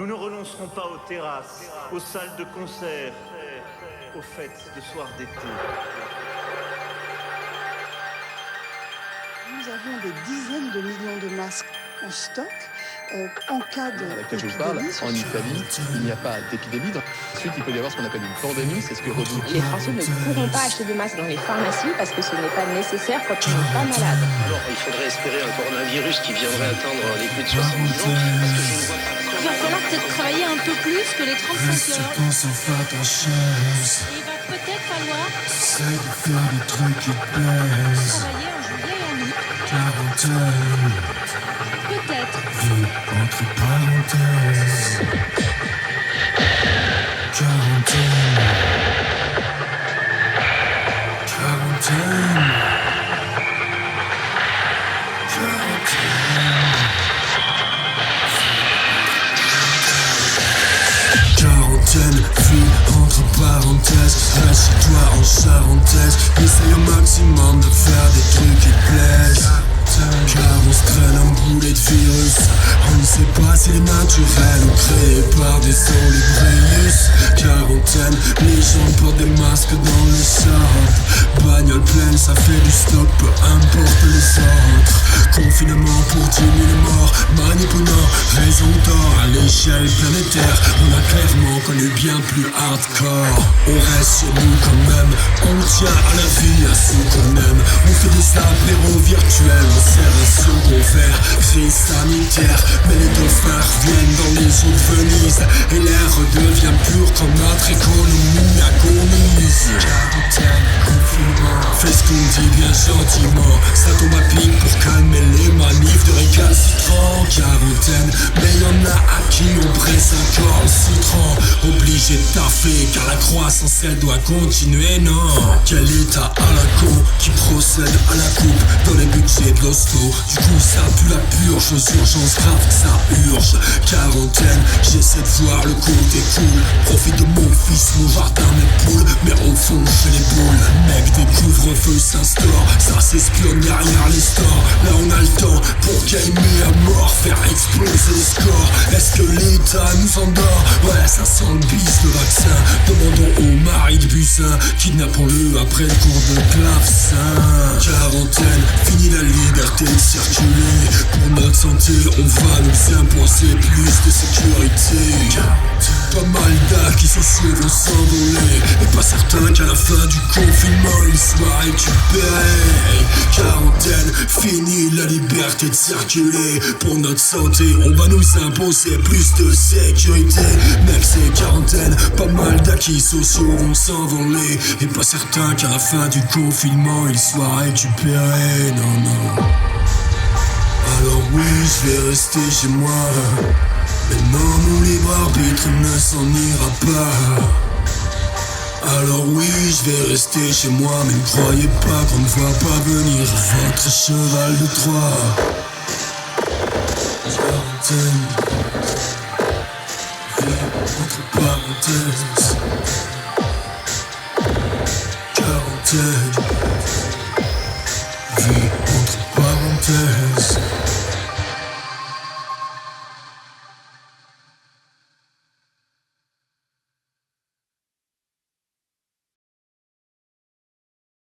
Nous ne renoncerons pas aux terrasses, aux salles de concert, aux fêtes de soir d'été. Nous avons des dizaines de millions de masques en stock. En cas de à laquelle je parle, en Italie, il n'y a pas d'épidémie. Ensuite, il peut y avoir ce qu'on appelle une pandémie, c'est ce que redoute. Les Français ne pourront pas acheter de masques dans les pharmacies parce que ce n'est pas nécessaire quand on n'est pas malade. Alors, il faudrait espérer un coronavirus qui viendrait atteindre les plus de 70 ans, parce que je ne vois pas. Il va falloir peut-être travailler un peu plus que les 35 heures. Et il va peut-être falloir travailler en juillet et en août. Peut-être. Entre parenthèses. Quarantaine. Quarantaine, vie entre parenthèses. Assieds-toi en charentaise. Essaye au maximum de faire des trucs qui te plaisent. Car on se traîne un boulet de virus. On ne sait pas si c'est naturel ou créé par des solibrius. Quarantaine, les gens portent des masques dans les shops. Bagnole pleine, ça fait du stock, peu importe les autres. Confinement pour 10 000 morts, manipulant, raison d'or à l'échelle planétaire. On a clairement connu bien plus hardcore. On reste chez nous quand même, on tient à la vie, à ceux qu'on aime. On fait des apéros virtuels, on sert un second verre. Crise sanitaire, mais les dauphins reviennent dans les eaux de Venise. Et l'air redevient pur quand notre économie agonise. Quarantaine, confinement, fais ce qu'on dit bien gentiment. Ça tombe à pic pour calmer les manifs de récalcitrants. Quarantaine, mais y'en a à qui on presse encore le citron. Obligé de taffer car la croissance elle doit continuer, non. Quel état à la con qui procède à la coupe dans les budgets de l'hosto. Du coup ça pue la purge, aux urgences graves ça urge. Quarantaine, j'essaie de voir le côté cool. Profite de mon fils, mon jardin, mes poules. Mais au fond j'ai les boules. Mec, des couvre-feux s'instaurent. Ça s'espionne derrière les stores. Là on a le temps pour gamer à mort, faire exploser les scores. Est-ce que l'État nous endort? Ouais, ça sent le bis, le vaccin. Demandons au mari de Bussin, kidnappons-le après le cours de clavecin. Quarantaine, fini la liberté de circuler. Pour notre santé, on va nous imposer plus de sécurité. Pas mal d'arts qui se vont s'envoler. Et pas certain qu'à la fin du confinement ils soient récupérés. Quarantaine, fini la liberté de circuler. Pour notre santé, on va nous imposer plus de sécurité. Mec, c'est quarantaine, pas mal d'acquis sociaux vont s'envoler. Et pas certain qu'à la fin du confinement ils soient récupérés. Non, non. Alors oui, je vais rester chez moi. Mais non, mon libre arbitre ne s'en ira pas. Alors oui, je vais rester chez moi. Mais ne croyez pas qu'on ne va pas venir votre cheval de Troie. Quarantaine, vie entre parenthèses.